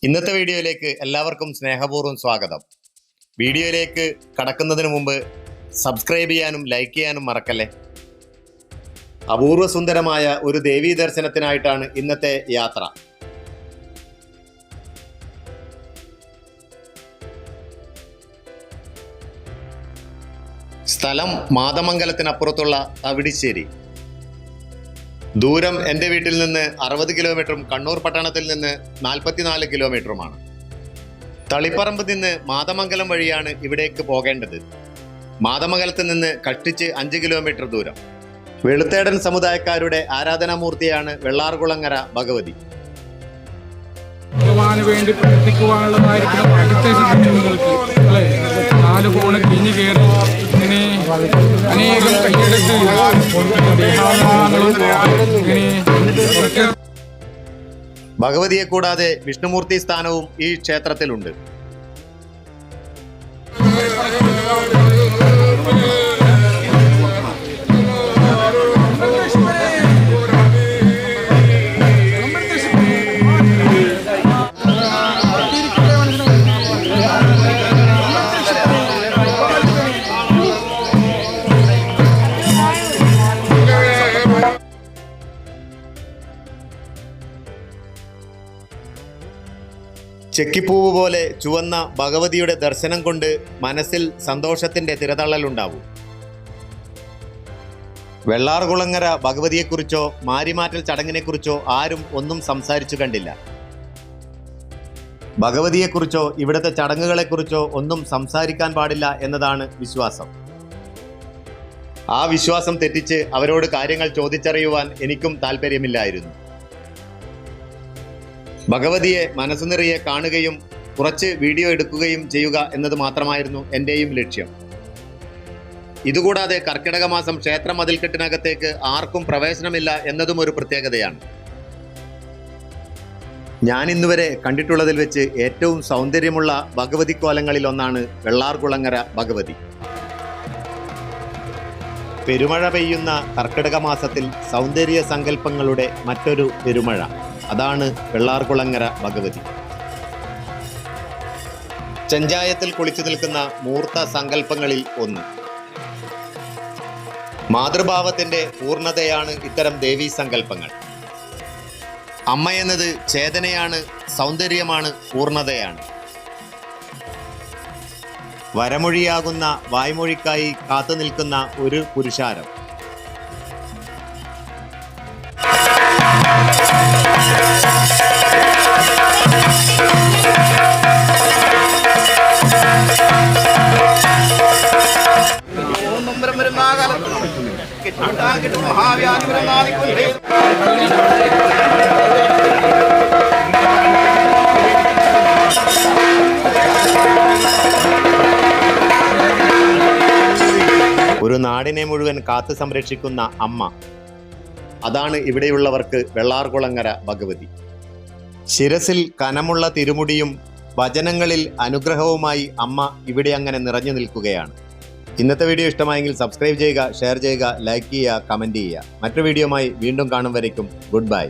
ഇന്നത്തെ വീഡിയോയിലേക്ക് എല്ലാവർക്കും സ്നേഹപൂർവ്വം സ്വാഗതം. വീഡിയോയിലേക്ക് കടക്കുന്നതിന് മുമ്പ് സബ്സ്ക്രൈബ് ചെയ്യാനും ലൈക്ക് ചെയ്യാനും മറക്കല്ലേ. അപൂർവ സുന്ദരമായ ഒരു ദേവീ ദർശനത്തിനായിട്ടാണ് ഇന്നത്തെ യാത്ര. സ്ഥലം മാതമംഗലത്തിനപ്പുറത്തുള്ള തവിടിശ്ശേരി. ദൂരം എൻ്റെ വീട്ടിൽ നിന്ന് 60 കിലോമീറ്ററും കണ്ണൂർ പട്ടണത്തിൽ നിന്ന് 44 കിലോമീറ്ററുമാണ്. തളിപ്പറമ്പ് നിന്ന് മാതമംഗലം വഴിയാണ് ഇവിടേക്ക് പോകേണ്ടത്. മാതമംഗലത്ത് നിന്ന് കഷ്ടിച്ച് 5 കിലോമീറ്റർ ദൂരം. വെളുത്തേടൻ സമുദായക്കാരുടെ ആരാധനാമൂർത്തിയാണ് വെള്ളാർകുളങ്ങര ഭഗവതി. വേണ്ടി പ്രവർത്തിക്കുവാനുള്ളതായിരിക്കും അനേകം കൈയെടുത്ത് ഭഗവതിയെ കൂടാതെ വിഷ്ണുമൂർത്തി സ്ഥാനവും ഈ ക്ഷേത്രത്തിലുണ്ട്. ചെക്കിപ്പൂവ് പോലെ ചുവന്ന ഭഗവതിയുടെ ദർശനം കൊണ്ട് മനസ്സിൽ സന്തോഷത്തിന്റെ തിരതള്ളലുണ്ടാവും. വെള്ളാർകുളങ്ങര ഭഗവതിയെക്കുറിച്ചോ മാരിമാറ്റൽ ചടങ്ങിനെക്കുറിച്ചോ ആരും ഒന്നും സംസാരിച്ചു കണ്ടില്ല. ഭഗവതിയെക്കുറിച്ചോ ഇവിടുത്തെ ചടങ്ങുകളെക്കുറിച്ചോ ഒന്നും സംസാരിക്കാൻ പാടില്ല എന്നതാണ് വിശ്വാസം. ആ വിശ്വാസം തെറ്റിച്ച് അവരോട് കാര്യങ്ങൾ ചോദിച്ചറിയുവാൻ എനിക്കും താല്പര്യമില്ലായിരുന്നു. ഭഗവതിയെ മനസ്സു നിറയെ കാണുകയും കുറച്ച് വീഡിയോ എടുക്കുകയും ചെയ്യുക എന്നത് മാത്രമായിരുന്നു എൻ്റെയും ലക്ഷ്യം. ഇതുകൂടാതെ കർക്കിടക മാസം ക്ഷേത്ര മതിൽക്കെട്ടിനകത്തേക്ക് ആർക്കും പ്രവേശനമില്ല എന്നതും ഒരു പ്രത്യേകതയാണ്. ഞാൻ ഇന്നുവരെ കണ്ടിട്ടുള്ളതിൽ വെച്ച് ഏറ്റവും സൗന്ദര്യമുള്ള ഭഗവതി കോലങ്ങളിൽ ഒന്നാണ് വെള്ളാർകുളങ്ങര ഭഗവതി. പെരുമഴ പെയ്യുന്ന കർക്കിടക മാസത്തിൽ സൗന്ദര്യ സങ്കല്പങ്ങളുടെ മറ്റൊരു പെരുമഴ, അതാണ് വെള്ളാർകുളങ്ങര ഭഗവതി. ചെഞ്ചായത്തിൽ കുളിച്ചു നിൽക്കുന്ന മൂർത്ത സങ്കല്പങ്ങളിൽ ഒന്ന്. മാതൃഭാവത്തിന്റെ പൂർണ്ണതയാണ് ഇത്തരം ദേവീ സങ്കല്പങ്ങൾ. അമ്മ എന്നത് ചേതനയാണ്, സൗന്ദര്യമാണ്, പൂർണ്ണതയാണ്. വരമൊഴിയാകുന്ന വായ്മൊഴിക്കായി കാത്തു നിൽക്കുന്ന ഒരു പുരുഷാരം. ഒരു നാടിനെ മുഴുവൻ കാത്തു സംരക്ഷിക്കുന്ന അമ്മ, അതാണ് ഇവിടെയുള്ളവർക്ക് വെള്ളാർകുളങ്ങര ഭഗവതി. ശിരസിൽ കനമുള്ള തിരുമുടിയും വചനങ്ങളിൽ അനുഗ്രഹവുമായി അമ്മ ഇവിടെ അങ്ങനെ നിറഞ്ഞു നിൽക്കുകയാണ്. ഇന്നത്തെ വീഡിയോ ഇഷ്ടമായെങ്കിൽ സബ്സ്ക്രൈബ് ചെയ്യുക, ഷെയർ ചെയ്യുക, ലൈക്ക് ചെയ്യുക, കമൻറ്റ് ചെയ്യുക. മറ്റൊരു വീഡിയോയുമായി വീണ്ടും കാണും വരയ്ക്കും ഗുഡ് ബൈ.